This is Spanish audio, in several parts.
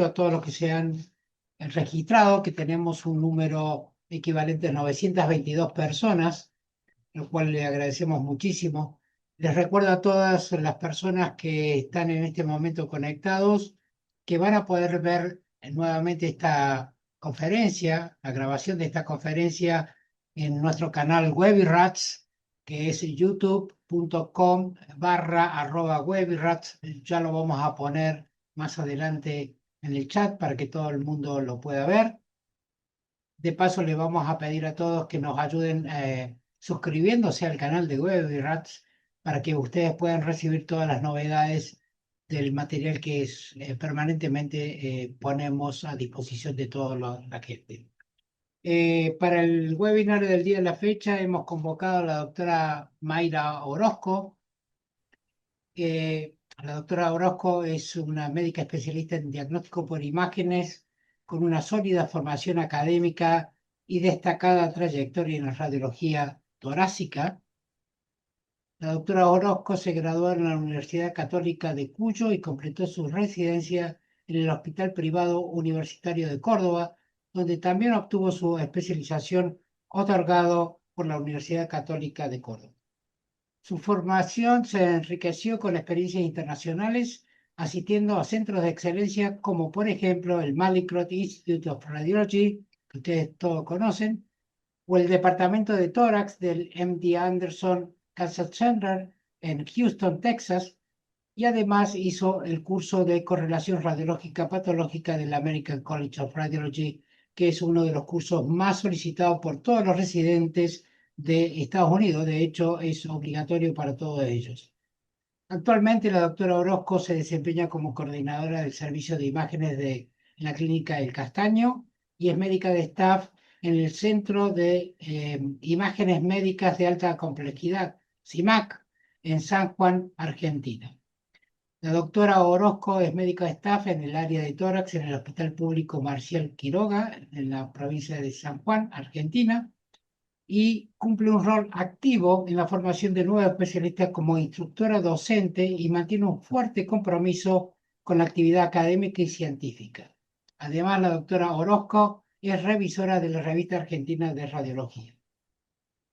a todos los que se han registrado que tenemos un número equivalente a 922 personas, lo cual le agradecemos muchísimo. Les recuerdo a todas las personas que están en este momento conectados que van a poder ver nuevamente esta conferencia, la grabación de esta conferencia en nuestro canal WebiRats, que es youtube.com/WebiRats. Ya lo vamos a poner más adelante en el chat para que todo el mundo lo pueda ver. De paso, le vamos a pedir a todos que nos ayuden suscribiéndose al canal de WebiRats para que ustedes puedan recibir todas las novedades del material que permanentemente ponemos a disposición de toda la gente. Para el webinar del día de la fecha hemos convocado a la doctora Mayra Orozco. La doctora Orozco es una médica especialista en diagnóstico por imágenes con una sólida formación académica y destacada trayectoria en la radiología torácica. La doctora Orozco se graduó en la Universidad Católica de Cuyo y completó su residencia en el Hospital Privado Universitario de Córdoba, donde también obtuvo su especialización otorgado por la Universidad Católica de Córdoba. Su formación se enriqueció con experiencias internacionales, asistiendo a centros de excelencia como por ejemplo el Mallinckrodt Institute of Radiology, que ustedes todos conocen, o el Departamento de Tórax del MD Anderson Cancer Center en Houston, Texas, y además hizo el curso de correlación radiológica patológica del American College of Radiology, que es uno de los cursos más solicitados por todos los residentes de Estados Unidos. De hecho, es obligatorio para todos ellos. Actualmente, la doctora Orozco se desempeña como coordinadora del servicio de imágenes de la Clínica El Castaño y es médica de staff en el Centro de Imágenes Médicas de Alta Complejidad, CIMAC, en San Juan, Argentina. La doctora Orozco es médica de staff en el área de tórax en el Hospital Público Marcial Quiroga, en la provincia de San Juan, Argentina, y cumple un rol activo en la formación de nuevos especialistas como instructora docente y mantiene un fuerte compromiso con la actividad académica y científica. Además, la doctora Orozco es revisora de la Revista Argentina de Radiología.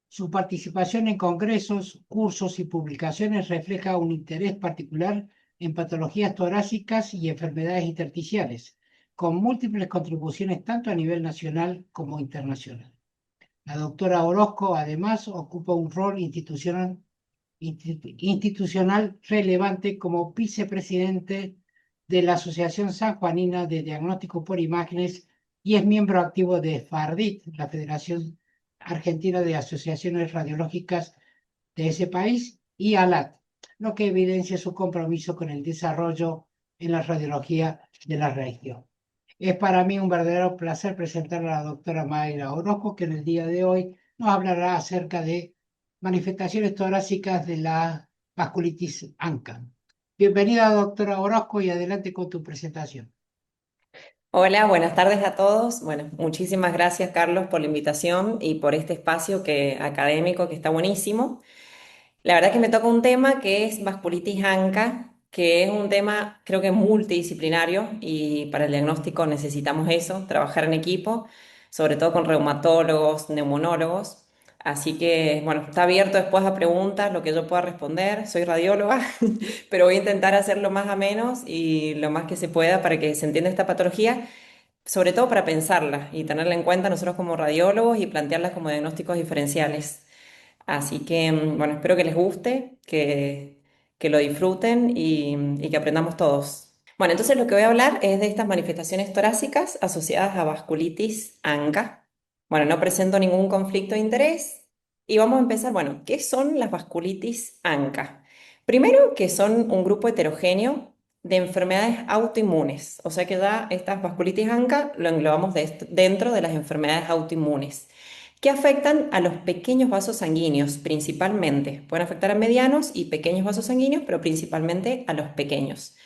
Su participación en congresos, cursos y publicaciones refleja un interés particular en patologías torácicas y enfermedades intersticiales, con múltiples contribuciones tanto a nivel nacional como internacional. La doctora Orozco además ocupa un rol institucional relevante como vicepresidente de la Asociación Sanjuanina de Diagnóstico por Imágenes y es miembro activo de FARDIT, la Federación Argentina de Asociaciones Radiológicas de ese país, y ALAT, lo que evidencia su compromiso con el desarrollo en la radiología de la región. Es para mí un verdadero placer presentar a la doctora Mayra Orozco, que en el día de hoy nos hablará acerca de manifestaciones torácicas de la vasculitis ANCA. Bienvenida, doctora Orozco, y adelante con tu presentación. Hola, buenas tardes a todos. Bueno, muchísimas gracias, Carlos, por la invitación y por este espacio académico que está buenísimo. La verdad que me toca un tema que es vasculitis ANCA, que es un tema creo que multidisciplinario y para el diagnóstico necesitamos eso, trabajar en equipo, sobre todo con reumatólogos, neumonólogos. Así que, bueno, está abierto después a preguntas, lo que yo pueda responder. Soy radióloga, pero voy a intentar hacerlo más a menos y lo más que se pueda para que se entienda esta patología, sobre todo para pensarla y tenerla en cuenta nosotros como radiólogos y plantearlas como diagnósticos diferenciales. Así que, bueno, espero que les guste, que lo disfruten y que aprendamos todos. Bueno, entonces lo que voy a hablar es de estas manifestaciones torácicas asociadas a vasculitis ANCA. Bueno, no presento ningún conflicto de interés y vamos a empezar, bueno, ¿qué son las vasculitis ANCA? Primero, que son un grupo heterogéneo de enfermedades autoinmunes, o sea que ya estas vasculitis ANCA lo englobamos dentro de las enfermedades autoinmunes que afectan a los pequeños vasos sanguíneos principalmente. Pueden afectar a medianos y pequeños vasos sanguíneos, pero principalmente a los pequeños.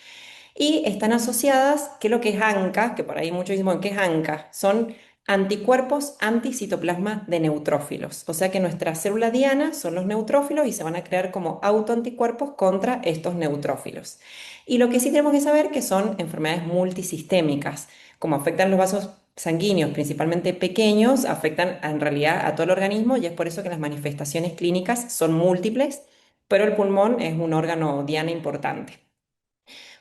Y están asociadas, ¿qué es lo que es ANCA? Que por ahí muchos dicen, bueno, ¿qué es ANCA? Son anticuerpos anticitoplasma de neutrófilos. O sea que nuestra célula diana son los neutrófilos y se van a crear como autoanticuerpos contra estos neutrófilos. Y lo que sí tenemos que saber que son enfermedades multisistémicas, como afectan los vasos sanguíneos, principalmente pequeños, afectan en realidad a todo el organismo y es por eso que las manifestaciones clínicas son múltiples, pero el pulmón es un órgano diana importante.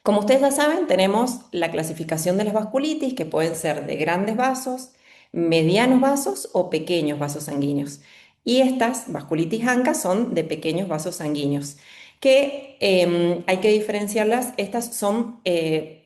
Como ustedes ya saben, tenemos la clasificación de las vasculitis, que pueden ser de grandes vasos, medianos vasos o pequeños vasos sanguíneos. Y estas vasculitis ANCA son de pequeños vasos sanguíneos, que hay que diferenciarlas. Estas son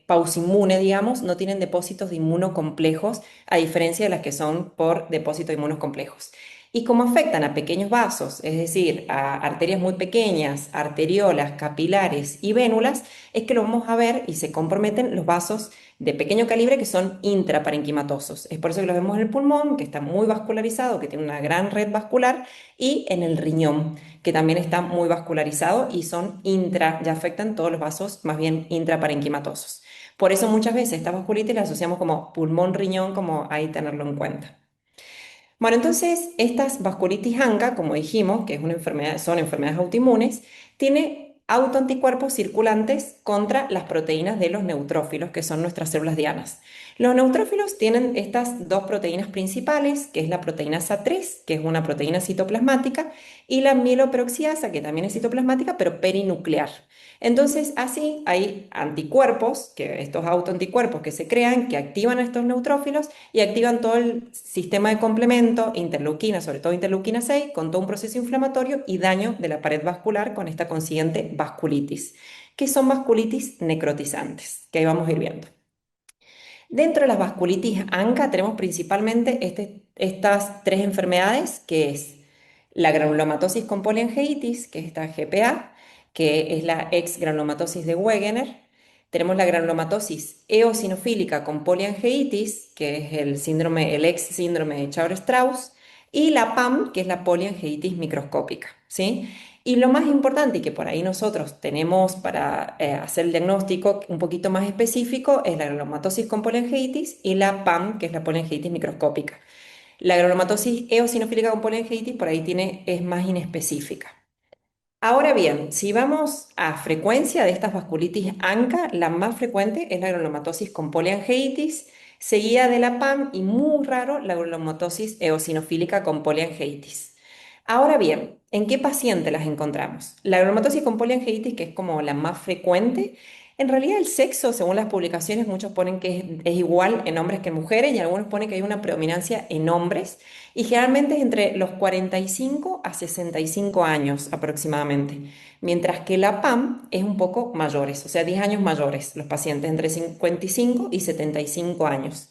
pausinmune, digamos, no tienen depósitos de inmunocomplejos, a diferencia de las que son por depósito de inmunocomplejos. Y como afectan a pequeños vasos, es decir, a arterias muy pequeñas, arteriolas, capilares y vénulas, es que lo vamos a ver y se comprometen los vasos de pequeño calibre que son intraparenquimatosos. Es por eso que los vemos en el pulmón, que está muy vascularizado, que tiene una gran red vascular, y en el riñón, que también está muy vascularizado y son ya afectan todos los vasos más bien intraparenquimatosos. Por eso muchas veces esta vasculitis la asociamos como pulmón-riñón, como ahí tenerlo en cuenta. Bueno, entonces estas vasculitis ANCA, como dijimos, que es una enfermedad, son enfermedades autoinmunes, tiene autoanticuerpos circulantes contra las proteínas de los neutrófilos, que son nuestras células dianas. Los neutrófilos tienen estas dos proteínas principales, que es la proteína SA3, que es una proteína citoplasmática, y la mieloperoxidasa, que también es citoplasmática, pero perinuclear. Entonces, así hay anticuerpos, que estos autoanticuerpos que se crean, que activan a estos neutrófilos y activan todo el sistema de complemento, interleuquina, sobre todo interleuquina 6, con todo un proceso inflamatorio y daño de la pared vascular con esta consiguiente vasculitis, que son vasculitis necrotizantes, que ahí vamos a ir viendo. Dentro de las vasculitis ANCA tenemos principalmente estas tres enfermedades, que es la granulomatosis con poliangeitis, que es esta GPA, que es la ex granulomatosis de Wegener. Tenemos la granulomatosis eosinofílica con poliangeitis, que es el ex síndrome de Chauer-Strauss, y la PAM, que es la poliangeitis microscópica, ¿sí? Y lo más importante y que por ahí nosotros tenemos para hacer el diagnóstico un poquito más específico es la granulomatosis con poliangeitis y la PAM, que es la poliangeitis microscópica. La granulomatosis eosinofílica con poliangeitis por ahí es más inespecífica. Ahora bien, si vamos a frecuencia de estas vasculitis ANCA, la más frecuente es la granulomatosis con poliangeitis, seguida de la PAM y muy raro la granulomatosis eosinofílica con poliangeitis. Ahora bien, ¿en qué paciente las encontramos? La granulomatosis con poliangeitis, que es como la más frecuente, en realidad el sexo, según las publicaciones, muchos ponen que es igual en hombres que en mujeres y algunos ponen que hay una predominancia en hombres y generalmente es entre los 45 a 65 años aproximadamente, mientras que la PAM es un poco mayores, o sea, 10 años mayores, los pacientes entre 55 y 75 años.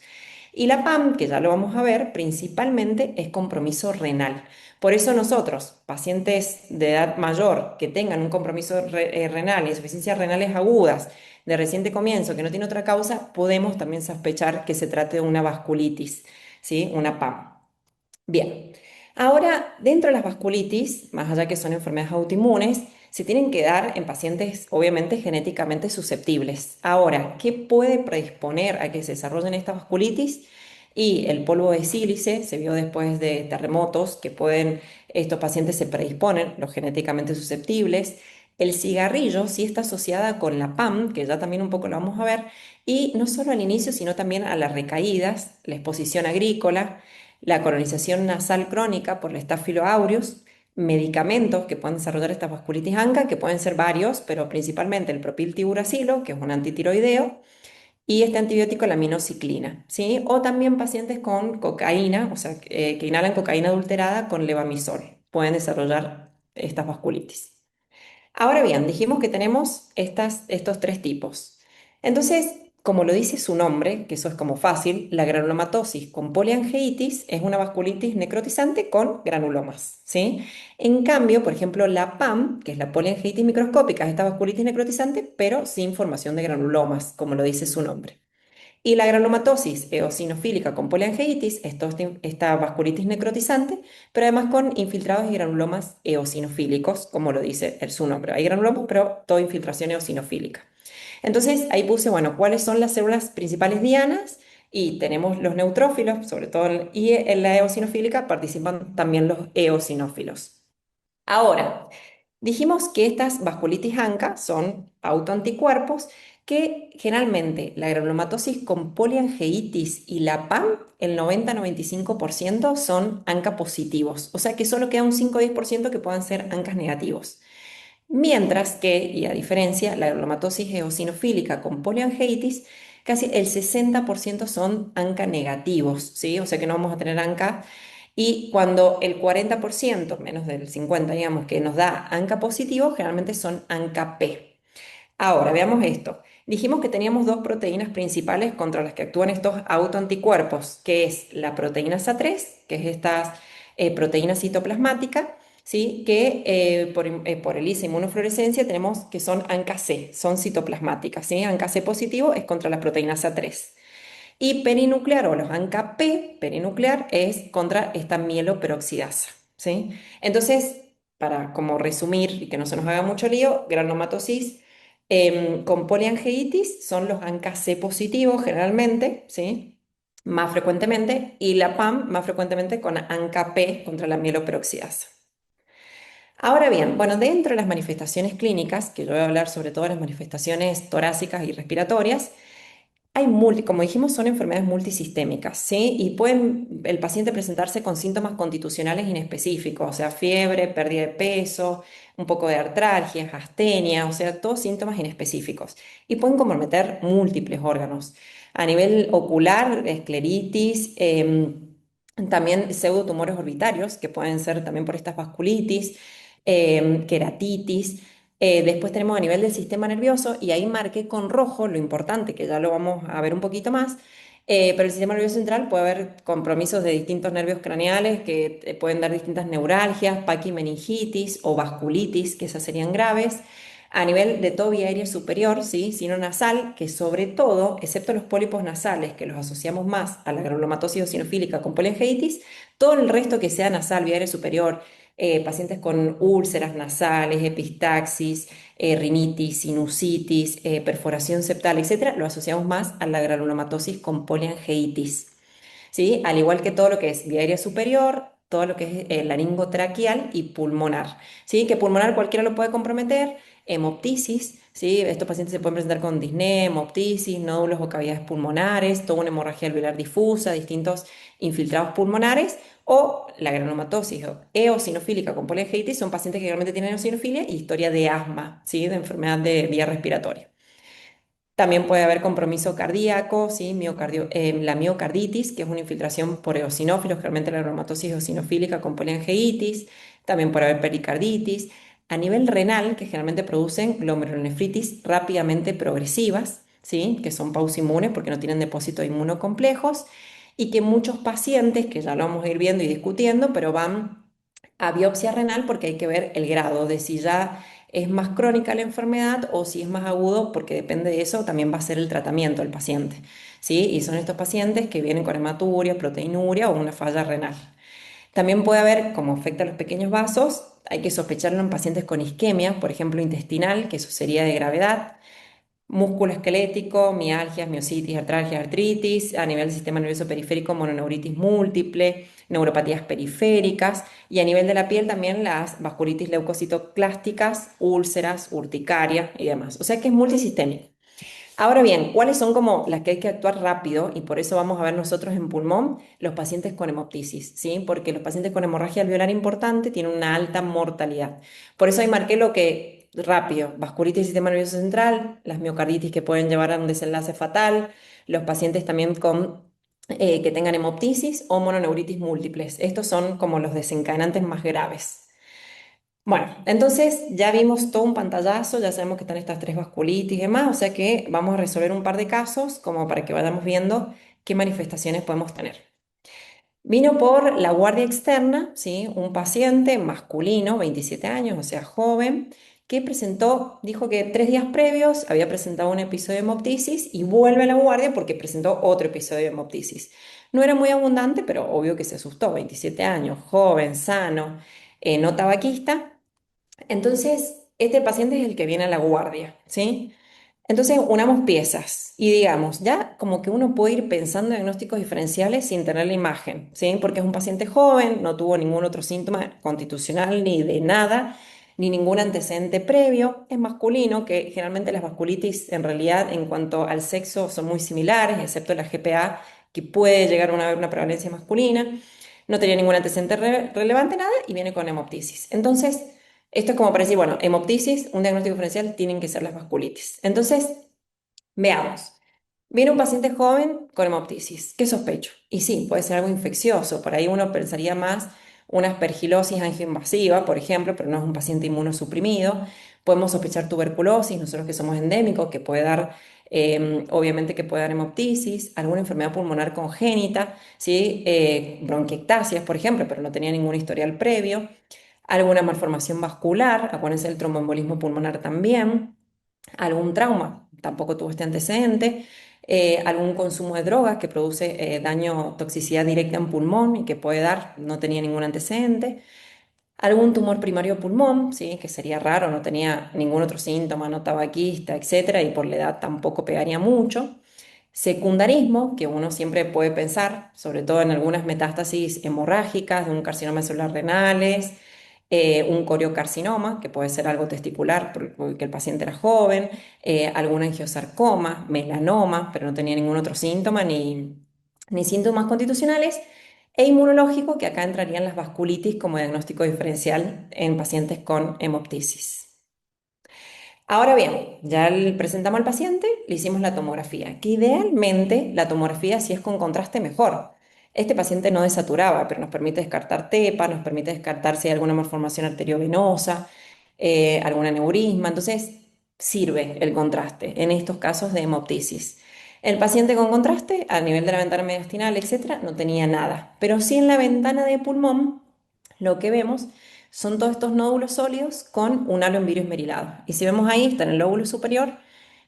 Y la PAM, que ya lo vamos a ver, principalmente es compromiso renal. Por eso nosotros, pacientes de edad mayor que tengan un compromiso renal, insuficiencias renales agudas de reciente comienzo, que no tiene otra causa, podemos también sospechar que se trate de una vasculitis, ¿sí? Una PAM. Bien, ahora dentro de las vasculitis, más allá que son enfermedades autoinmunes, se tienen que dar en pacientes obviamente genéticamente susceptibles. Ahora, ¿qué puede predisponer a que se desarrollen estas vasculitis? Y el polvo de sílice se vio después de terremotos que estos pacientes se predisponen, los genéticamente susceptibles. El cigarrillo sí está asociada con la PAM, que ya también un poco lo vamos a ver, y no solo al inicio, sino también a las recaídas, la exposición agrícola, la colonización nasal crónica por la Staphylo aureus, medicamentos que pueden desarrollar esta vasculitis ANCA, que pueden ser varios, pero principalmente el propiltiuracilo, que es un antitiroideo, y este antibiótico, la aminociclina, ¿sí? O también pacientes con cocaína, o sea, que inhalan cocaína adulterada con levamisol, pueden desarrollar estas vasculitis. Ahora bien, dijimos que tenemos estos tres tipos. Entonces, como lo dice su nombre, que eso es como fácil, la granulomatosis con poliangeitis es una vasculitis necrotizante con granulomas, ¿sí? En cambio, por ejemplo, la PAM, que es la poliangeitis microscópica, es esta vasculitis necrotizante, pero sin formación de granulomas, como lo dice su nombre. Y la granulomatosis eosinofílica con poliangeitis es esta vasculitis necrotizante, pero además con infiltrados y granulomas eosinofílicos, como lo dice su nombre. Hay granulomas, pero toda infiltración eosinofílica. Entonces ahí puse, bueno, ¿cuáles son las células principales dianas? Y tenemos los neutrófilos, sobre todo en la eosinofílica participan también los eosinófilos. Ahora, dijimos que estas vasculitis ANCA son autoanticuerpos que generalmente la granulomatosis con poliangeitis y la PAM, el 90-95% son ANCA positivos, o sea que solo queda un 5-10% que puedan ser ANCAs negativos. Mientras que, y a diferencia, la granulomatosis eosinofílica con poliangeitis, casi el 60% son ANCA negativos, ¿sí? O sea que no vamos a tener ANCA. Y cuando el 40%, menos del 50%, digamos, que nos da ANCA positivo, generalmente son ANCA P. Ahora, veamos esto. Dijimos que teníamos dos proteínas principales contra las que actúan estos autoanticuerpos, que es la proteína SA3, que es esta proteína citoplasmática, ¿sí? Que por ELISA inmunofluorescencia tenemos que son ANCA-C, son citoplasmáticas, ¿sí? ANCA-C positivo es contra la proteína SA3. Y perinuclear o los ANCA-P, perinuclear, es contra esta mieloperoxidasa, ¿sí? Entonces, para como resumir y que no se nos haga mucho lío, granulomatosis con poliangeitis son los ANCA-C positivos generalmente, ¿sí? Más frecuentemente, y la PAM más frecuentemente con ANCA-P contra la mieloperoxidasa. Ahora bien, bueno, dentro de las manifestaciones clínicas, que yo voy a hablar sobre todo de las manifestaciones torácicas y respiratorias, como dijimos, son enfermedades multisistémicas, ¿sí? Y pueden el paciente presentarse con síntomas constitucionales inespecíficos, o sea, fiebre, pérdida de peso, un poco de artralgia, astenia, o sea, todos síntomas inespecíficos. Y pueden comprometer múltiples órganos. A nivel ocular, escleritis, también pseudotumores orbitarios, que pueden ser también por estas vasculitis, queratitis. Después tenemos a nivel del sistema nervioso y ahí marqué con rojo lo importante, que ya lo vamos a ver un poquito más, pero el sistema nervioso central puede haber compromisos de distintos nervios craneales que te pueden dar distintas neuralgias, paquimeningitis o vasculitis, que esas serían graves. A nivel de todo vía aérea superior, ¿sí? Sino nasal, que sobre todo, excepto los pólipos nasales, que los asociamos más a la granulomatosis eosinofílica con poliangeitis, todo el resto que sea nasal, vía aérea superior, pacientes con úlceras nasales, epistaxis, rinitis, sinusitis, perforación septal, etcétera, lo asociamos más a la granulomatosis con poliangeitis. ¿Sí? Al igual que todo lo que es vía aérea superior, todo lo que es laringotraqueal y pulmonar, ¿sí? Que pulmonar cualquiera lo puede comprometer, hemoptisis, ¿sí? Estos pacientes se pueden presentar con disnea, hemoptisis, nódulos o cavidades pulmonares, toda una hemorragia alveolar difusa, distintos infiltrados pulmonares, o la granulomatosis eosinofílica con poliangeitis son pacientes que realmente tienen eosinofilia y historia de asma, ¿sí? De enfermedad de vía respiratoria. También puede haber compromiso cardíaco, ¿sí? La miocarditis, que es una infiltración por eosinófilos, generalmente la reumatosis eosinofílica con poliangeitis. También puede haber pericarditis. A nivel renal, que generalmente producen glomerulonefritis rápidamente progresivas, ¿sí? Que son pausimunes porque no tienen depósitos inmunocomplejos y que muchos pacientes, que ya lo vamos a ir viendo y discutiendo, pero van a biopsia renal porque hay que ver el grado de si ya es más crónica la enfermedad o si es más agudo, porque depende de eso, también va a ser el tratamiento del paciente, ¿sí? Y son estos pacientes que vienen con hematuria, proteinuria o una falla renal. También puede haber, como afecta a los pequeños vasos, hay que sospecharlo en pacientes con isquemia, por ejemplo, intestinal, que eso sería de gravedad, músculo esquelético, mialgias, miositis, artralgias, artritis, a nivel del sistema nervioso periférico, mononeuritis múltiple, neuropatías periféricas y a nivel de la piel también las vasculitis leucocitoclásticas, úlceras, urticaria y demás. O sea que es multisistémico. Ahora bien, ¿cuáles son como las que hay que actuar rápido? Y por eso vamos a ver nosotros en pulmón los pacientes con hemoptisis, ¿sí? Porque los pacientes con hemorragia alveolar importante tienen una alta mortalidad. Por eso ahí marqué lo que rápido, vasculitis del sistema nervioso central, las miocarditis que pueden llevar a un desenlace fatal, los pacientes también con que tengan hemoptisis o mononeuritis múltiples. Estos son como los desencadenantes más graves. Bueno, entonces ya vimos todo un pantallazo, ya sabemos que están estas tres vasculitis y demás, o sea que vamos a resolver un par de casos como para que vayamos viendo qué manifestaciones podemos tener. Vino por la guardia externa, ¿sí? Un paciente masculino, 27 años, o sea, joven, que presentó, dijo que 3 días previos había presentado un episodio de hemoptisis y vuelve a la guardia porque presentó otro episodio de hemoptisis. No era muy abundante, pero obvio que se asustó, 27 años, joven, sano, no tabaquista. Entonces, este paciente es el que viene a la guardia, ¿sí? Entonces, unamos piezas y digamos, ya como que uno puede ir pensando en diagnósticos diferenciales sin tener la imagen, ¿sí? Porque es un paciente joven, no tuvo ningún otro síntoma constitucional ni de nada, ni ningún antecedente previo, es masculino, que generalmente las vasculitis en realidad en cuanto al sexo son muy similares, excepto la GPA, que puede llegar a una prevalencia masculina. No tenía ningún antecedente relevante, nada, y viene con hemoptisis. Entonces, esto es como para decir, bueno, hemoptisis, un diagnóstico diferencial, tienen que ser las vasculitis. Entonces, veamos. Viene un paciente joven con hemoptisis. ¿Qué sospecho? Y sí, puede ser algo infeccioso. Por ahí uno pensaría más una aspergilosis angioinvasiva, por ejemplo, pero no es un paciente inmunosuprimido. Podemos sospechar tuberculosis, nosotros que somos endémicos, que puede dar, obviamente que puede dar hemoptisis, alguna enfermedad pulmonar congénita, ¿sí? Bronquiectasias, por ejemplo, pero no tenía ningún historial previo. Alguna malformación vascular, acuérdense del tromboembolismo pulmonar también, algún trauma, tampoco tuvo este antecedente, algún consumo de drogas que produce daño, toxicidad directa en pulmón y que puede dar, no tenía ningún antecedente, algún tumor primario pulmón, ¿sí? Que sería raro, no tenía ningún otro síntoma, no tabaquista, etcétera, y por la edad tampoco pegaría mucho. Secundarismo, que uno siempre puede pensar, sobre todo en algunas metástasis hemorrágicas de un carcinoma de células renales, un coriocarcinoma, que puede ser algo testicular porque el paciente era joven, algún angiosarcoma, melanoma, pero no tenía ningún otro síntoma ni síntomas constitucionales, e inmunológico, que acá entrarían las vasculitis como diagnóstico diferencial en pacientes con hemoptisis. Ahora bien, ya le presentamos al paciente, le hicimos la tomografía, que idealmente la tomografía si es con contraste mejor. Este paciente no desaturaba, pero nos permite descartar TEPA, nos permite descartar si hay alguna malformación arteriovenosa, algún aneurisma, entonces sirve el contraste en estos casos de hemoptisis. El paciente con contraste, a nivel de la ventana mediastinal, etcétera, no tenía nada, pero sí en la ventana de pulmón lo que vemos son todos estos nódulos sólidos con un halo en virus esmerilado. Y si vemos ahí, está en el lóbulo superior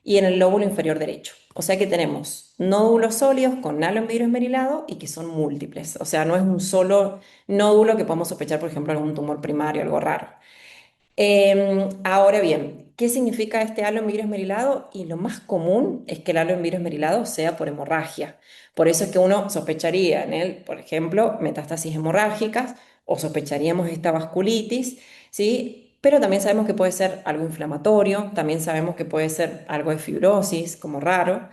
y en el lóbulo inferior derecho. O sea que tenemos nódulos sólidos con halo en virus esmerilado y que son múltiples. O sea, no es un solo nódulo que podemos sospechar, por ejemplo, algún tumor primario, algo raro. Ahora bien, ¿qué significa este halo en vidrio esmerilado? Y lo más común es que el halo en vidrio esmerilado sea por hemorragia. Por eso es que uno sospecharía en él, por ejemplo, metástasis hemorrágicas o sospecharíamos esta vasculitis, ¿sí? Pero también sabemos que puede ser algo inflamatorio, también sabemos que puede ser algo de fibrosis, como raro.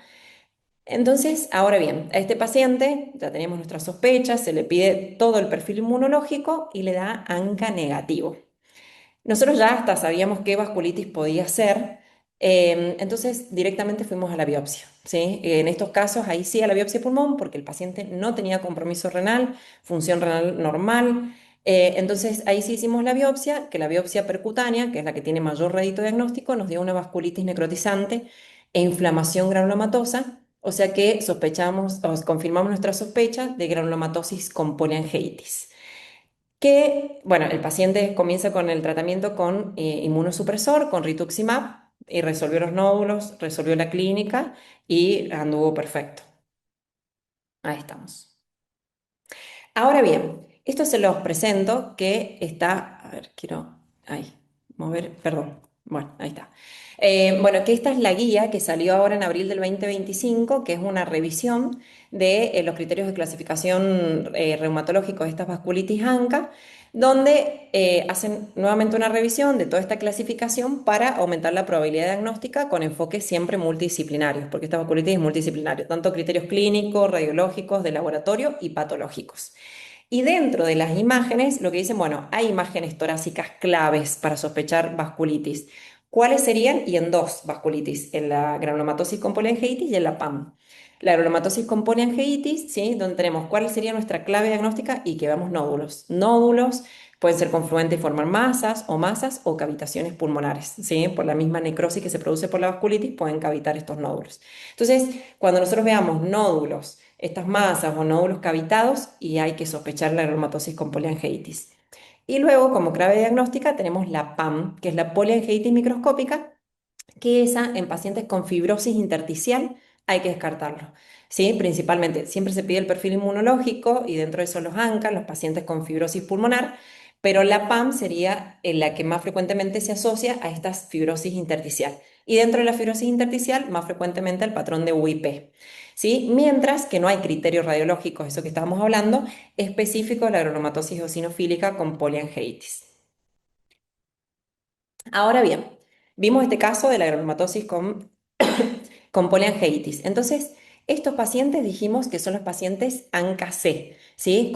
Entonces, ahora bien, a este paciente ya tenemos nuestras sospechas, se le pide todo el perfil inmunológico y le da ANCA negativo. Nosotros ya hasta sabíamos qué vasculitis podía ser, entonces directamente fuimos a la biopsia, ¿sí? En estos casos, ahí sí a la biopsia de pulmón, porque el paciente no tenía compromiso renal, función renal normal. Entonces ahí sí hicimos la biopsia, que la biopsia percutánea, que es la que tiene mayor rédito diagnóstico, nos dio una vasculitis necrotizante e inflamación granulomatosa, o sea que sospechamos, o confirmamos nuestra sospecha de granulomatosis con poliangeitis que, bueno, el paciente comienza con el tratamiento con inmunosupresor, con rituximab, y resolvió los nódulos, resolvió la clínica y anduvo perfecto. Ahí estamos. Ahora bien, esto se los presento que está, a ver, quiero, ahí, mover, perdón, bueno, ahí está. Bueno, que esta es la guía que salió ahora en abril del 2025, que es una revisión de los criterios de clasificación reumatológicos de estas vasculitis ANCA, donde hacen nuevamente una revisión de toda esta clasificación para aumentar la probabilidad diagnóstica con enfoques siempre multidisciplinarios, porque esta vasculitis es multidisciplinaria, tanto criterios clínicos, radiológicos, de laboratorio y patológicos. Y dentro de las imágenes, lo que dicen, bueno, hay imágenes torácicas claves para sospechar vasculitis. ¿Cuáles serían? Y en dos vasculitis, en la granulomatosis con poliangeitis y en la PAM. La granulomatosis con poliangeitis, ¿sí? Donde tenemos cuál sería nuestra clave diagnóstica y que veamos nódulos. Nódulos pueden ser confluentes y formar masas o cavitaciones pulmonares, ¿sí? Por la misma necrosis que se produce por la vasculitis, pueden cavitar estos nódulos. Entonces, cuando nosotros veamos nódulos, estas masas o nódulos cavitados, y hay que sospechar la granulomatosis con poliangeitis. Y luego, como clave diagnóstica, tenemos la PAM, que es la poliangeitis microscópica, que esa en pacientes con fibrosis intersticial hay que descartarlo. ¿Sí? Principalmente, siempre se pide el perfil inmunológico y dentro de eso los ANCA, los pacientes con fibrosis pulmonar, pero la PAM sería la que más frecuentemente se asocia a esta fibrosis intersticial. Y dentro de la fibrosis intersticial, más frecuentemente al patrón de UIP. ¿Sí? Mientras que no hay criterios radiológicos, eso que estábamos hablando, específico de la granulomatosis eosinofílica con poliangiitis. Ahora bien, vimos este caso de la granulomatosis con poliangiitis. Entonces, estos pacientes dijimos que son los pacientes ANCA-C, ¿sí?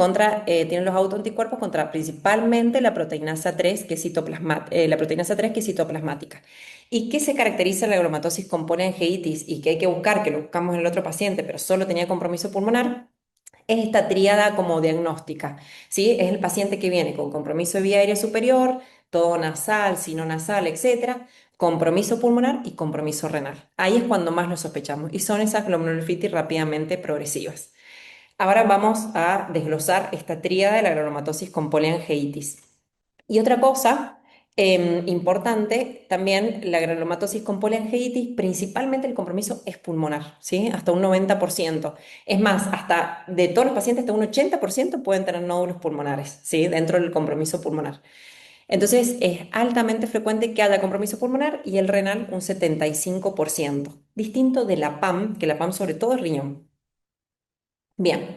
Tienen los autoanticuerpos contra principalmente la proteinasa 3, que es la proteinasa 3 que es citoplasmática. ¿Y qué se caracteriza en la granulomatosis con poliangiitis y que hay que buscar, que lo buscamos en el otro paciente, pero solo tenía compromiso pulmonar? Es esta tríada como diagnóstica, ¿sí? Es el paciente que viene con compromiso de vía aérea superior, todo nasal, sino nasal, etcétera, compromiso pulmonar y compromiso renal. Ahí es cuando más lo sospechamos y son esas glomerulonephritis rápidamente progresivas. Ahora vamos a desglosar esta tríada de la granulomatosis con poliangiitis. Y otra cosa importante, también la granulomatosis con poliangiitis, principalmente el compromiso es pulmonar, ¿sí? Hasta un 90%. Es más, hasta de todos los pacientes, hasta un 80% pueden tener nódulos pulmonares, ¿sí? Dentro del compromiso pulmonar. Entonces, es altamente frecuente que haya compromiso pulmonar y el renal un 75%, distinto de la PAM, que la PAM sobre todo es riñón. Bien,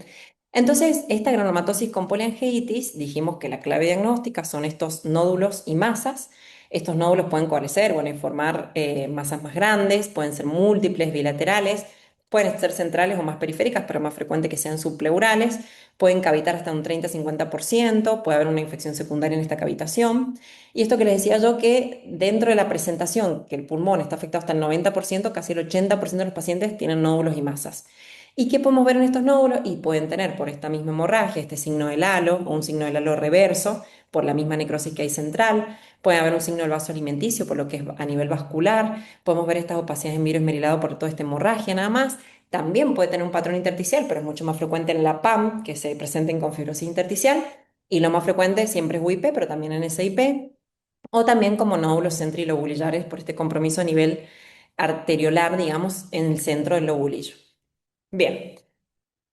entonces esta granulomatosis con poliangiitis, dijimos que la clave diagnóstica son estos nódulos y masas. Estos nódulos pueden coalescer, bueno, y formar masas más grandes, pueden ser múltiples, bilaterales, pueden ser centrales o más periféricas, pero más frecuente que sean subpleurales, pueden cavitar hasta un 30-50%, puede haber una infección secundaria en esta cavitación. Y esto que les decía yo, que dentro de la presentación, que el pulmón está afectado hasta el 90%, casi el 80% de los pacientes tienen nódulos y masas. ¿Y qué podemos ver en estos nódulos? Y pueden tener por esta misma hemorragia este signo del halo o un signo del halo reverso por la misma necrosis que hay central. Puede haber un signo del vaso alimenticio por lo que es a nivel vascular. Podemos ver estas opacidades en virus esmerilado por toda esta hemorragia nada más. También puede tener un patrón intersticial, pero es mucho más frecuente en la PAM, que se presenten con fibrosis intersticial. Y lo más frecuente siempre es UIP, pero también en SIP. O también como nódulos centrilobulillares por este compromiso a nivel arteriolar, digamos, en el centro del lobulillo. Bien,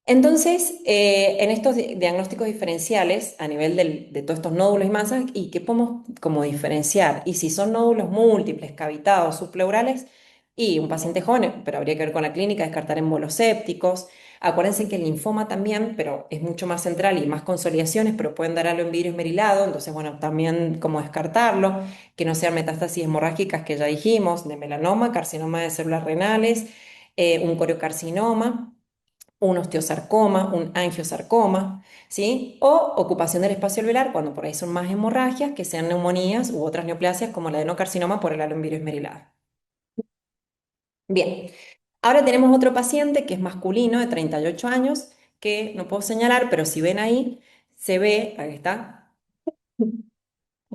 entonces, en estos diagnósticos diferenciales a nivel de todos estos nódulos y masas, ¿y qué podemos como diferenciar? Y si son nódulos múltiples, cavitados, subpleurales, y un paciente joven, pero habría que ver con la clínica, descartar embolos sépticos. Acuérdense que el linfoma también, pero es mucho más central y más consolidaciones, pero pueden dar algo en vidrio esmerilado, entonces, bueno, también como descartarlo, que no sean metástasis hemorrágicas que ya dijimos, de melanoma, carcinoma de células renales, un coriocarcinoma, un osteosarcoma, un angiosarcoma, ¿sí? O ocupación del espacio alveolar, cuando por ahí son más hemorragias, que sean neumonías u otras neoplasias como la adenocarcinoma por el halo en virus esmerilado. Bien, ahora tenemos otro paciente que es masculino de 38 años, que no puedo señalar, pero si ven ahí, se ve, ahí está,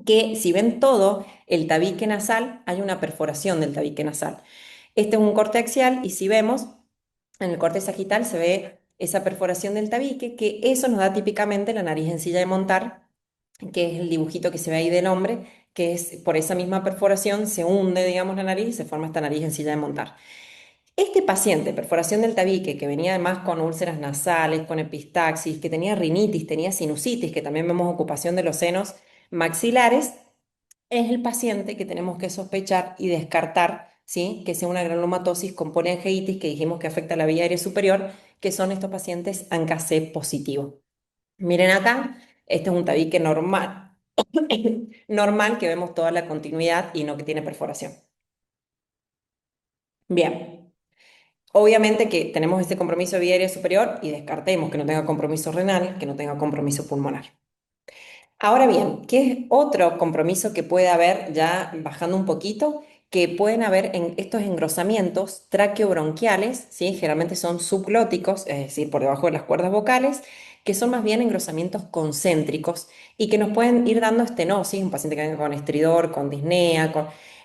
que si ven todo el tabique nasal, hay una perforación del tabique nasal. Este es un corte axial y si vemos, en el corte sagital se ve esa perforación del tabique, que eso nos da típicamente la nariz en silla de montar, que es el dibujito que se ve ahí del hombre, que es por esa misma perforación se hunde, digamos, la nariz y se forma esta nariz en silla de montar. Este paciente, perforación del tabique, que venía además con úlceras nasales, con epistaxis, que tenía rinitis, tenía sinusitis, que también vemos ocupación de los senos maxilares, es el paciente que tenemos que sospechar y descartar, ¿sí? Que sea una granulomatosis con poliangiitis, que dijimos que afecta la vía aérea superior, que son estos pacientes ANCA-C positivo. Miren acá, este es un tabique normal, normal que vemos toda la continuidad y no que tiene perforación. Bien, obviamente que tenemos este compromiso de vía aérea superior y descartemos que no tenga compromiso renal, que no tenga compromiso pulmonar. Ahora bien, ¿qué es otro compromiso que puede haber ya bajando un poquito? Que pueden haber en estos engrosamientos traqueobronquiales, ¿sí? Generalmente son subglóticos, es decir, por debajo de las cuerdas vocales, que son más bien engrosamientos concéntricos y que nos pueden ir dando estenosis, un paciente que venga con estridor, con disnea,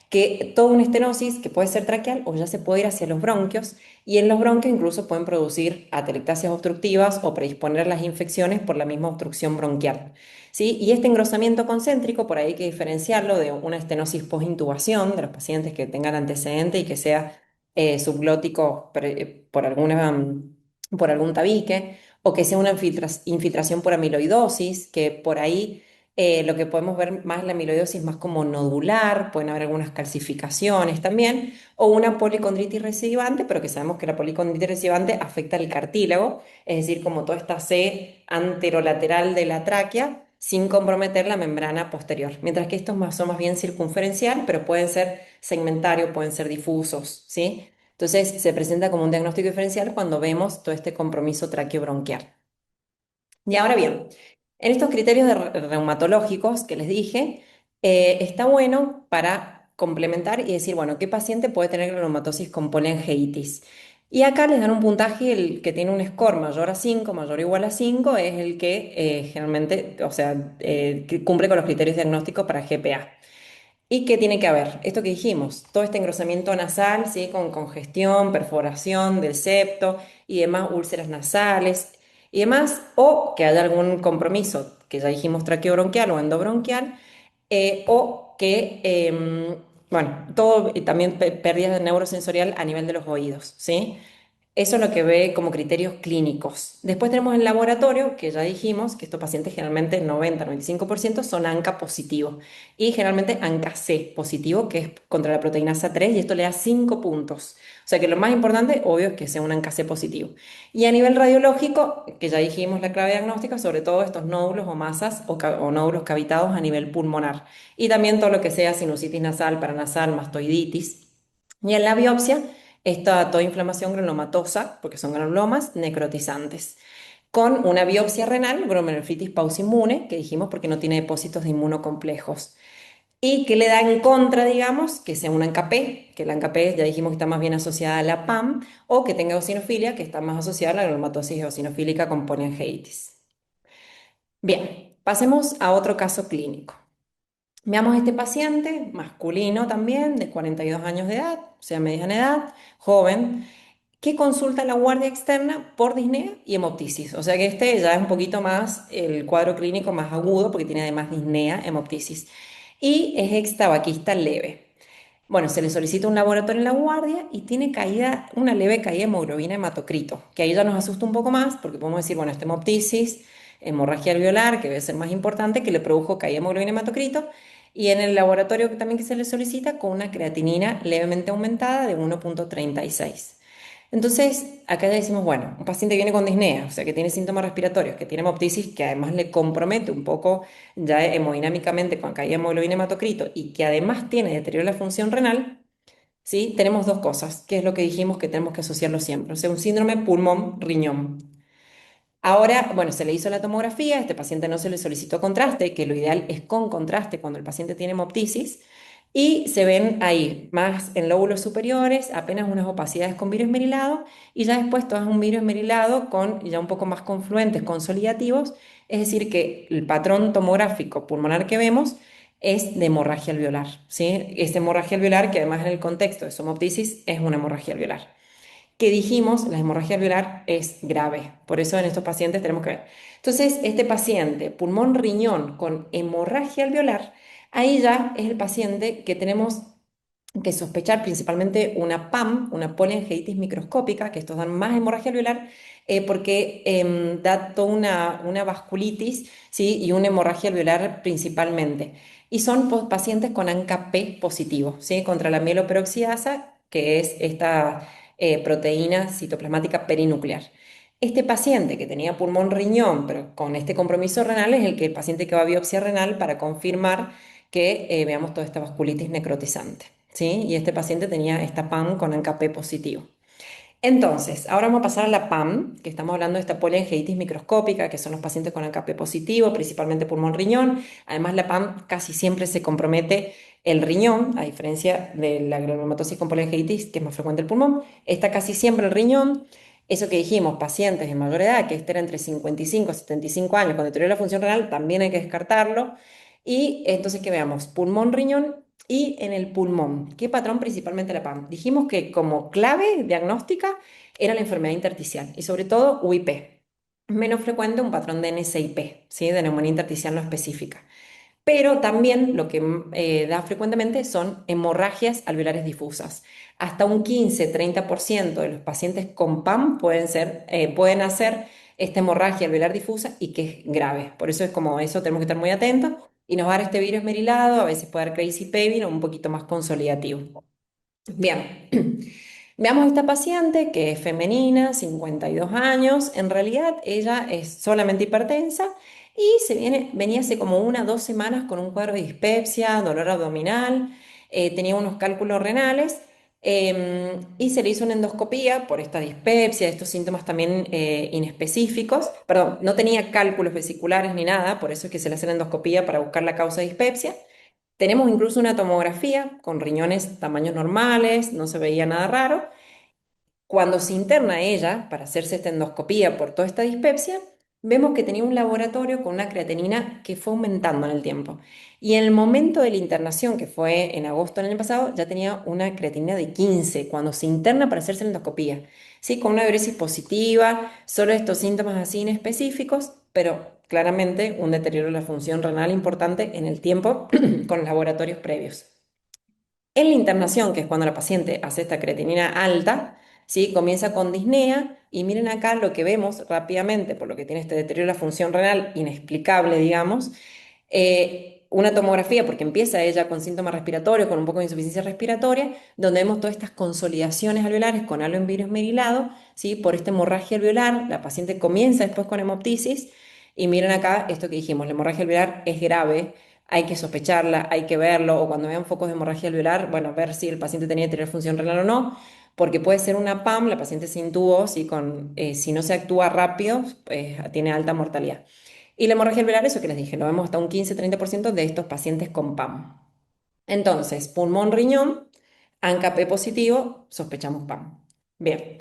que toda una estenosis que puede ser traqueal o ya se puede ir hacia los bronquios y en los bronquios incluso pueden producir atelectasias obstructivas o predisponer las infecciones por la misma obstrucción bronquial. ¿Sí? Y este engrosamiento concéntrico, por ahí hay que diferenciarlo de una estenosis postintubación de los pacientes que tengan antecedente y que sea subglótico por algún tabique, o que sea una infiltración por amiloidosis, que por ahí Lo que podemos ver más la amiloidosis más como nodular, pueden haber algunas calcificaciones también, o una policondritis recidivante, pero que sabemos que la policondritis recidivante afecta el cartílago, es decir, como toda esta C anterolateral de la tráquea, sin comprometer la membrana posterior. Mientras que estos son más bien circunferencial, pero pueden ser segmentarios, pueden ser difusos, ¿sí? Entonces se presenta como un diagnóstico diferencial cuando vemos todo este compromiso traqueobronquial. Y ahora bien, en estos criterios reumatológicos que les dije, está bueno para complementar y decir, bueno, ¿qué paciente puede tener reumatosis con polengeitis? Y acá les dan un puntaje, el que tiene un score mayor a 5, mayor o igual a 5, es el que generalmente, o sea, que cumple con los criterios diagnósticos para GPA. ¿Y qué tiene que haber? Esto que dijimos, todo este engrosamiento nasal, ¿sí? Con congestión, perforación del septo y demás úlceras nasales y demás, o que haya algún compromiso, que ya dijimos traqueobronquial o endobronquial, o que, bueno, todo, y también pérdida de neurosensorial a nivel de los oídos, ¿sí? Eso es lo que ve como criterios clínicos. Después tenemos el laboratorio, que ya dijimos que estos pacientes generalmente 90-95% son ANCA positivo y generalmente ANCA C positivo, que es contra la proteinasa 3 y esto le da 5 puntos. O sea que lo más importante, obvio, es que sea un ANCA C positivo. Y a nivel radiológico, que ya dijimos la clave diagnóstica, sobre todo estos nódulos o masas o nódulos cavitados a nivel pulmonar. Y también todo lo que sea sinusitis nasal, paranasal, mastoiditis. Y en la biopsia está toda inflamación granulomatosa, porque son granulomas necrotizantes, con una biopsia renal, glomerulonefritis pauciinmune, que dijimos porque no tiene depósitos de inmunocomplejos. Y que le da en contra, digamos, que sea una ANCA-P, que la ANCA-P ya dijimos que está más bien asociada a la PAM, o que tenga eosinofilia, que está más asociada a la granulomatosis eosinofílica con polyangiitis. Bien, pasemos a otro caso clínico. Veamos a este paciente, masculino también, de 42 años de edad, o sea, mediana edad, joven, que consulta la guardia externa por disnea y hemoptisis. O sea que este ya es un poquito más el cuadro clínico más agudo porque tiene además disnea, hemoptisis. Y es extabaquista leve. Bueno, se le solicita un laboratorio en la guardia y tiene caída, una leve caída de hemoglobina hematocrito, que ahí ya nos asusta un poco más porque podemos decir, bueno, esta hemoptisis, hemorragia alveolar, que debe ser más importante, que le produjo caída de hemoglobina hematocrito, y en el laboratorio también que se le solicita con una creatinina levemente aumentada de 1,36. Entonces, acá ya decimos, bueno, un paciente que viene con disnea, o sea, que tiene síntomas respiratorios, que tiene hemoptisis, que además le compromete un poco ya hemodinámicamente con caída de hemoglobina hematocrito y que además tiene deterioro de la función renal, ¿sí? Tenemos dos cosas, que es lo que dijimos que tenemos que asociarlo siempre, o sea, un síndrome pulmón-riñón. Ahora, bueno, se le hizo la tomografía, a este paciente no se le solicitó contraste, que lo ideal es con contraste cuando el paciente tiene hemoptisis, y se ven ahí, más en lóbulos superiores, apenas unas opacidades con virus esmerilado, y ya después todo es un virus esmerilado con ya un poco más confluentes, consolidativos, es decir, que el patrón tomográfico pulmonar que vemos es de hemorragia alveolar, ¿sí? Es hemorragia alveolar que además en el contexto de su hemoptisis es una hemorragia alveolar que dijimos, la hemorragia alveolar es grave. Por eso en estos pacientes tenemos que ver. Entonces, este paciente, pulmón-riñón con hemorragia alveolar, ahí ya es el paciente que tenemos que sospechar principalmente una PAM, una polyangiitis microscópica, que estos dan más hemorragia alveolar, porque da toda una vasculitis, ¿sí? Y una hemorragia alveolar principalmente. Y son pacientes con ANCA-P positivo, ¿sí? Contra la mieloperoxidasa, que es esta proteína citoplasmática perinuclear. Este paciente que tenía pulmón riñón, pero con este compromiso renal, es el paciente que va a biopsia renal para confirmar que veamos toda esta vasculitis necrotizante, ¿sí? Y este paciente tenía esta PAM con ANCA-P positivo. Entonces, ahora vamos a pasar a la PAM, que estamos hablando de esta polyangiitis microscópica, que son los pacientes con ANCA-P positivo, principalmente pulmón-riñón. Además, la PAM casi siempre se compromete el riñón, a diferencia de la granulomatosis con polyangiitis, que es más frecuente el pulmón. Está casi siempre el riñón. Eso que dijimos, pacientes de mayor edad, que este era entre 55 y 75 años, con deterioro de la función renal, también hay que descartarlo. Y entonces que veamos, pulmón-riñón y en el pulmón. ¿Qué patrón principalmente la PAM? Dijimos que como clave diagnóstica era la enfermedad intersticial y sobre todo UIP. Menos frecuente un patrón de NSIP, ¿sí? De neumonía intersticial no específica. Pero también lo que da frecuentemente son hemorragias alveolares difusas. Hasta un 15-30% de los pacientes con PAM pueden hacer esta hemorragia alveolar difusa y que es grave. Por eso es como eso, tenemos que estar muy atentos y nos va a dar este virus esmerilado, a veces puede dar crazy paving o un poquito más consolidativo. Bien, veamos esta paciente que es femenina, 52 años. En realidad ella es solamente hipertensa y venía hace como 1 o 2 semanas con un cuadro de dispepsia, dolor abdominal, tenía unos cálculos renales y se le hizo una endoscopía por esta dispepsia, estos síntomas también inespecíficos. Perdón, no tenía cálculos vesiculares ni nada, por eso es que se le hace la endoscopía para buscar la causa de dispepsia. Tenemos incluso una tomografía con riñones tamaños normales, no se veía nada raro. Cuando se interna ella para hacerse esta endoscopía por toda esta dispepsia, vemos que tenía un laboratorio con una creatinina que fue aumentando en el tiempo. Y en el momento de la internación, que fue en agosto del año pasado, ya tenía una creatinina de 15 cuando se interna para hacerse la endoscopía. Sí, con una diuresis positiva, solo estos síntomas así inespecíficos, pero claramente un deterioro de la función renal importante en el tiempo con los laboratorios previos. En la internación, que es cuando la paciente hace esta creatinina alta, ¿sí? Comienza con disnea y miren acá lo que vemos rápidamente, por lo que tiene este deterioro de la función renal inexplicable, digamos, una tomografía, porque empieza ella con síntomas respiratorios, con un poco de insuficiencia respiratoria, donde vemos todas estas consolidaciones alveolares con halo en virus merilado, ¿sí? Por esta hemorragia alveolar, la paciente comienza después con hemoptisis y miren acá esto que dijimos, la hemorragia alveolar es grave, hay que sospecharla, hay que verlo, o cuando vean focos de hemorragia alveolar, bueno, ver si el paciente tenía deterioro función renal o no, porque puede ser una PAM, la paciente se intubó, si no se actúa rápido, tiene alta mortalidad. Y la hemorragia alveolar, eso que les dije, lo vemos hasta un 15-30% de estos pacientes con PAM. Entonces, pulmón, riñón, ANCA-P positivo, sospechamos PAM. Bien.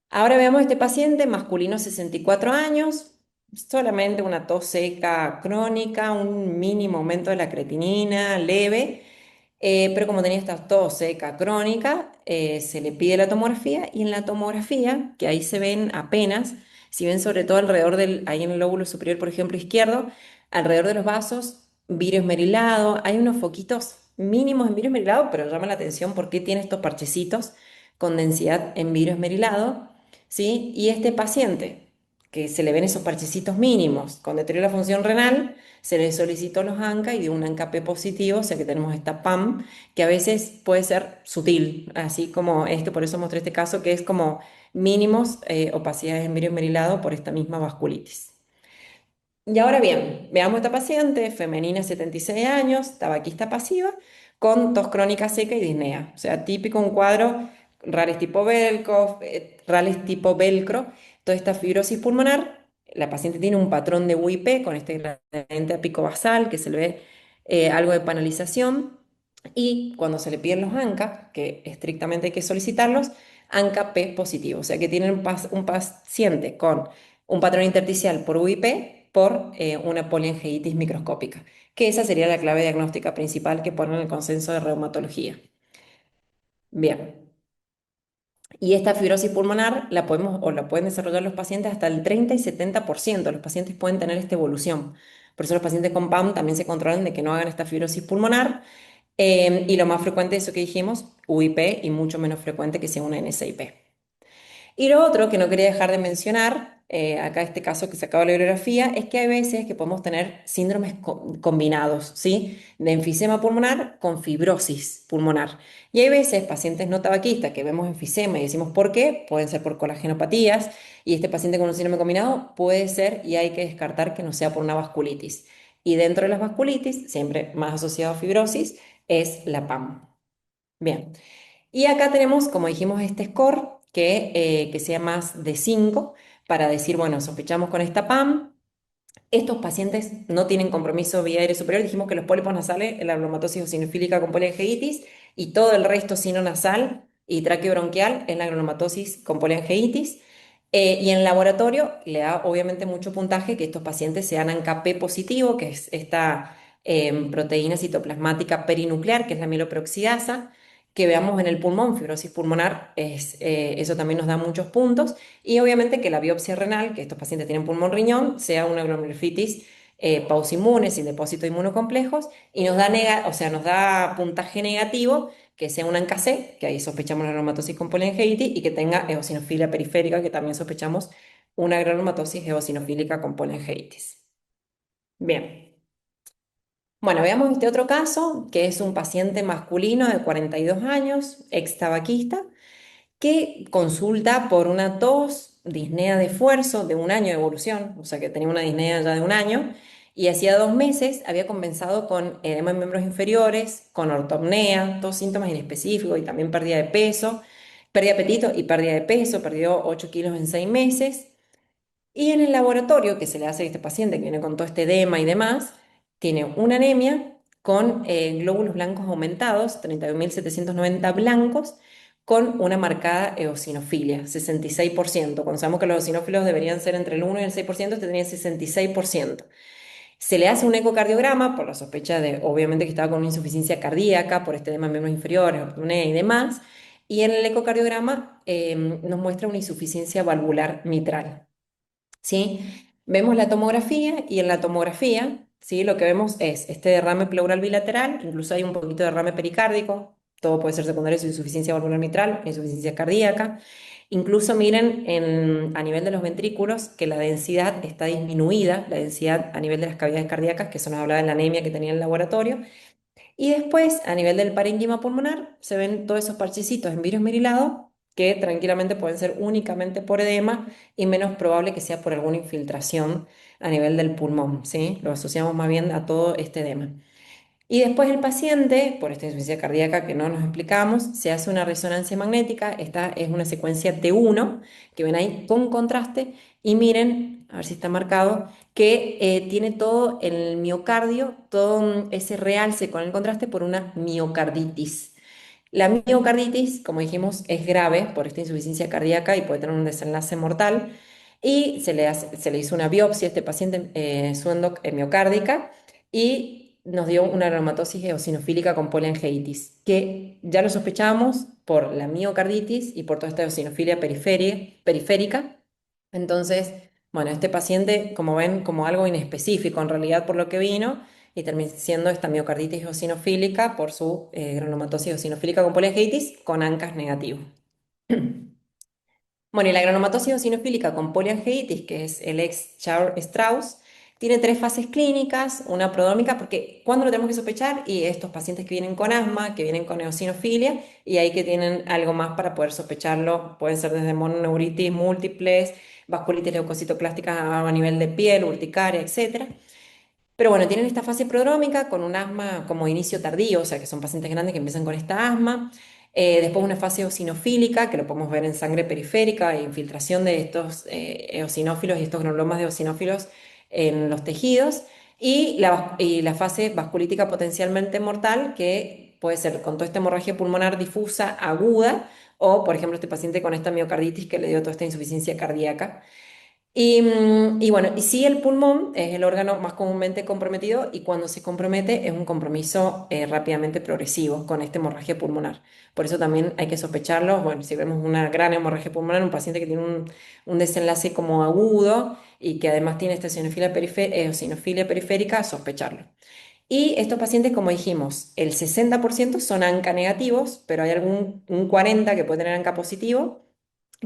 Ahora veamos este paciente masculino, 64 años, solamente una tos seca crónica, un mínimo aumento de la creatinina leve, pero como tenía esta tos seca crónica, se le pide la tomografía y en la tomografía, que ahí se ven apenas, si ven sobre todo alrededor ahí en el lóbulo superior, por ejemplo, izquierdo, alrededor de los vasos, virus esmerilado, hay unos foquitos mínimos en virus esmerilado, pero llama la atención porque tiene estos parchecitos con densidad en virus esmerilado. ¿Sí? Y este paciente, que se le ven esos parchecitos mínimos con deterioro de la función renal, se le solicitó los ANCA y dio un ANCA-P positivo, o sea que tenemos esta PAM, que a veces puede ser sutil, así como este, por eso mostré este caso, que es como mínimos opacidades en virus merilado por esta misma vasculitis. Y ahora bien, veamos esta paciente, femenina, 76 años, tabaquista pasiva, con tos crónica seca y disnea. O sea, típico un cuadro Rales tipo velcro, toda esta fibrosis pulmonar. La paciente tiene un patrón de UIP con este gradiente apico-basal, que se le ve algo de panalización. Y cuando se le piden los ANCA, que estrictamente hay que solicitarlos, ANCA-P positivo. O sea, que tienen un paciente con un patrón intersticial por UIP por una poliangiitis microscópica, que esa sería la clave diagnóstica principal que ponen en el consenso de reumatología. Bien, y esta fibrosis pulmonar la podemos o la pueden desarrollar los pacientes hasta el 30 y 70%. Los pacientes pueden tener esta evolución. Por eso los pacientes con PAM también se controlan de que no hagan esta fibrosis pulmonar. Y lo más frecuente de eso que dijimos, UIP, y mucho menos frecuente que sea una NSIP. Y lo otro que no quería dejar de mencionar, acá este caso que se acaba la bibliografía, es que hay veces que podemos tener síndromes combinados, ¿sí? De enfisema pulmonar con fibrosis pulmonar. Y hay veces pacientes no tabaquistas que vemos enfisema y decimos ¿por qué? Pueden ser por colagenopatías y este paciente con un síndrome combinado puede ser y hay que descartar que no sea por una vasculitis. Y dentro de las vasculitis, siempre más asociado a fibrosis, es la PAM. Bien. Y acá tenemos, como dijimos, este score que sea más de 5 para decir, bueno, sospechamos con esta PAM. Estos pacientes no tienen compromiso vía aérea superior. Dijimos que los pólipos nasales, la glomatosis eosinofílica con poliangeitis y todo el resto sinonasal y traqueobronquial es la glomatosis con poliangeitis. Y en laboratorio le da obviamente mucho puntaje que estos pacientes sean ANCA-P positivo, que es esta proteína citoplasmática perinuclear, que es la mieloperoxidasa, que veamos en el pulmón, fibrosis pulmonar, eso también nos da muchos puntos, y obviamente que la biopsia renal, que estos pacientes tienen pulmón-riñón, sea una glomerulitis pausinmune sin depósito de inmunocomplejos, y o sea, nos da puntaje negativo, que sea un ANCA-C, que ahí sospechamos la reumatosis con poliangiitis, y que tenga eosinofilia periférica, que también sospechamos una granulomatosis eosinofílica con poliangiitis. Bien. Bueno, veamos este otro caso, que es un paciente masculino de 42 años, ex tabaquista, que consulta por una tos, disnea de esfuerzo de un año de evolución, o sea que tenía una disnea ya de un año, y hacía 2 meses había comenzado con edema en miembros inferiores, con ortopnea, todos síntomas inespecíficos y también pérdida de apetito y pérdida de peso, perdió 8 kilos en 6 meses. Y en el laboratorio que se le hace a este paciente que viene con todo este edema y demás, tiene una anemia con glóbulos blancos aumentados, 31.790 blancos, con una marcada eosinofilia, 66%. Cuando sabemos que los eosinófilos deberían ser entre el 1 y el 6%, este tenía 66%. Se le hace un ecocardiograma por la sospecha de, obviamente, que estaba con una insuficiencia cardíaca por este edema en miembros inferiores, ortopnea y demás. Y en el ecocardiograma nos muestra una insuficiencia valvular mitral. ¿Sí? Vemos la tomografía y en la tomografía, ¿sí? Lo que vemos es este derrame pleural bilateral, incluso hay un poquito de derrame pericárdico, todo puede ser secundario de insuficiencia valvular mitral, insuficiencia cardíaca. Incluso miren a nivel de los ventrículos que la densidad está disminuida, la densidad a nivel de las cavidades cardíacas, que eso nos hablaba de la anemia que tenía en el laboratorio. Y después, a nivel del parénquima pulmonar, se ven todos esos parchecitos en virus merilado que tranquilamente pueden ser únicamente por edema y menos probable que sea por alguna infiltración a nivel del pulmón, ¿sí? Lo asociamos más bien a todo este edema. Y después el paciente, por esta insuficiencia cardíaca que no nos explicamos, se hace una resonancia magnética, esta es una secuencia T1, que ven ahí con contraste, y miren, a ver si está marcado, que tiene todo el miocardio, todo ese realce con el contraste por una miocarditis. La miocarditis, como dijimos, es grave por esta insuficiencia cardíaca y puede tener un desenlace mortal. Y se le hizo una biopsia a este paciente, su miocárdica, y nos dio una reumatosis eosinofílica con poliangiitis, que ya lo sospechábamos por la miocarditis y por toda esta eosinofilia periférica. Entonces, bueno, este paciente, como ven, como algo inespecífico en realidad por lo que vino, y termina siendo esta miocarditis eosinofílica por su granulomatosis eosinofílica con poliangiitis con ANCAS negativo. Bueno, y la granulomatosis eosinofílica con poliangiitis, que es el ex Strauss, tiene 3 fases clínicas, una prodrómica, porque ¿cuándo lo tenemos que sospechar? Y estos pacientes que vienen con asma, que vienen con eosinofilia, y ahí que tienen algo más para poder sospecharlo, pueden ser desde mononeuritis múltiples, vasculitis leucocitoclástica a nivel de piel, urticaria, etcétera. Pero bueno, tienen esta fase prodrómica con un asma como inicio tardío, o sea que son pacientes grandes que empiezan con esta asma. Después una fase eosinofílica, que lo podemos ver en sangre periférica, e infiltración de estos eosinófilos y estos granulomas de eosinófilos en los tejidos. Y la fase vasculítica potencialmente mortal, que puede ser con toda esta hemorragia pulmonar difusa aguda, o por ejemplo este paciente con esta miocarditis que le dio toda esta insuficiencia cardíaca. Y bueno, y sí, el pulmón es el órgano más comúnmente comprometido y cuando se compromete es un compromiso rápidamente progresivo con esta hemorragia pulmonar. Por eso también hay que sospecharlo. Bueno, si vemos una gran hemorragia pulmonar, un paciente que tiene un desenlace como agudo y que además tiene esta eosinofilia periférica, sospecharlo. Y estos pacientes, como dijimos, el 60% son ANCA negativos, pero hay un 40% que puede tener ANCA positivo,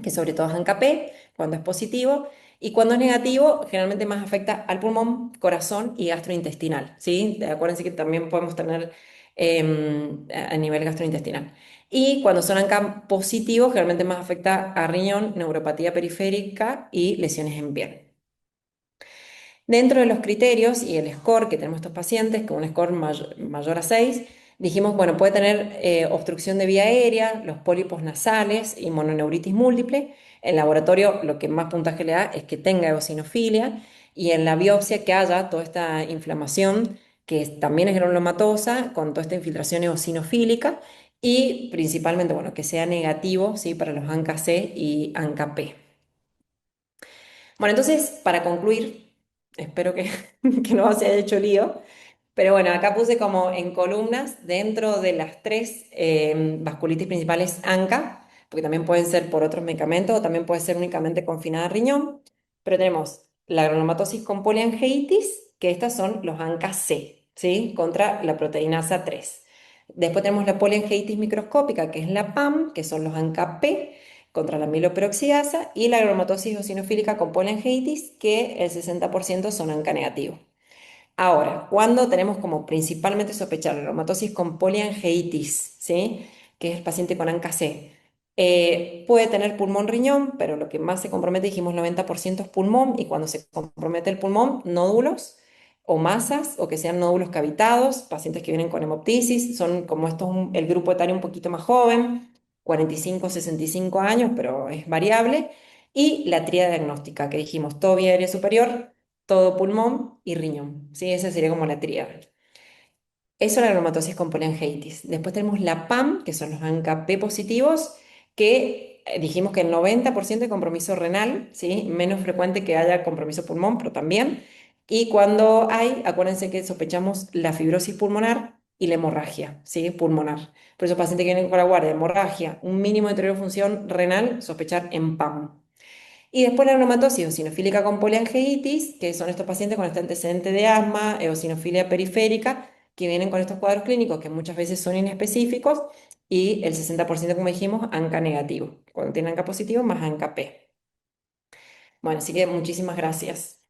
que sobre todo es ANCA-P, cuando es positivo, y cuando es negativo, generalmente más afecta al pulmón, corazón y gastrointestinal, ¿sí? Acuérdense que también podemos tener a nivel gastrointestinal. Y cuando son ANCA positivos, generalmente más afecta a riñón, neuropatía periférica y lesiones en piel. Dentro de los criterios y el score que tenemos estos pacientes, que un score mayor a 6, dijimos, bueno, puede tener obstrucción de vía aérea, los pólipos nasales y mononeuritis múltiple. El laboratorio lo que más puntaje le da es que tenga eosinofilia y en la biopsia que haya toda esta inflamación que también es granulomatosa con toda esta infiltración eosinofílica y principalmente, bueno, que sea negativo, ¿sí? Para los ANCA-C y ANCA-P. Bueno, entonces, para concluir, espero que, que no se haya hecho lío, pero bueno, acá puse como en columnas dentro de las 3 vasculitis principales ANCA, porque también pueden ser por otros medicamentos o también puede ser únicamente confinada a riñón, pero tenemos la granulomatosis con poliangiitis, que estas son los ANCA-C, ¿sí? Contra la proteinasa 3. Después tenemos la poliangiitis microscópica, que es la PAM, que son los ANCA-P, contra la amiloperoxidasa, y la aromatosis eosinofílica con poliangiitis, que el 60% son ANCA negativo. Ahora, cuando tenemos como principalmente sospechar la aromatosis con poliangiitis, ¿sí? Que es el paciente con ANCA-C, puede tener pulmón-riñón, pero lo que más se compromete, dijimos 90% es pulmón, y cuando se compromete el pulmón, nódulos o masas, o que sean nódulos cavitados, pacientes que vienen con hemoptisis, son como esto el grupo etario un poquito más joven, 45, 65 años, pero es variable, y la tríada diagnóstica, que dijimos, todo vía aérea superior, todo pulmón y riñón, ¿sí? Esa sería como la tríada. Eso es la aromatosis con poliangiitis. Después tenemos la PAM, que son los ANCA-P positivos, que dijimos que el 90% de compromiso renal, ¿sí? Menos frecuente que haya compromiso pulmón, pero también. Y cuando hay, acuérdense que sospechamos la fibrosis pulmonar y la hemorragia, ¿sí? Pulmonar. Por eso pacientes que vienen con la guardia, hemorragia, un mínimo de deterioro de función renal, sospechar en PAM. Y después la aromatosis eosinofílica con poliangiitis, que son estos pacientes con este antecedente de asma, eosinofilia periférica, que vienen con estos cuadros clínicos que muchas veces son inespecíficos, y el 60%, como dijimos, ANCA negativo. Cuando tienen ANCA positivo, más ANCA P. Bueno, así que muchísimas gracias.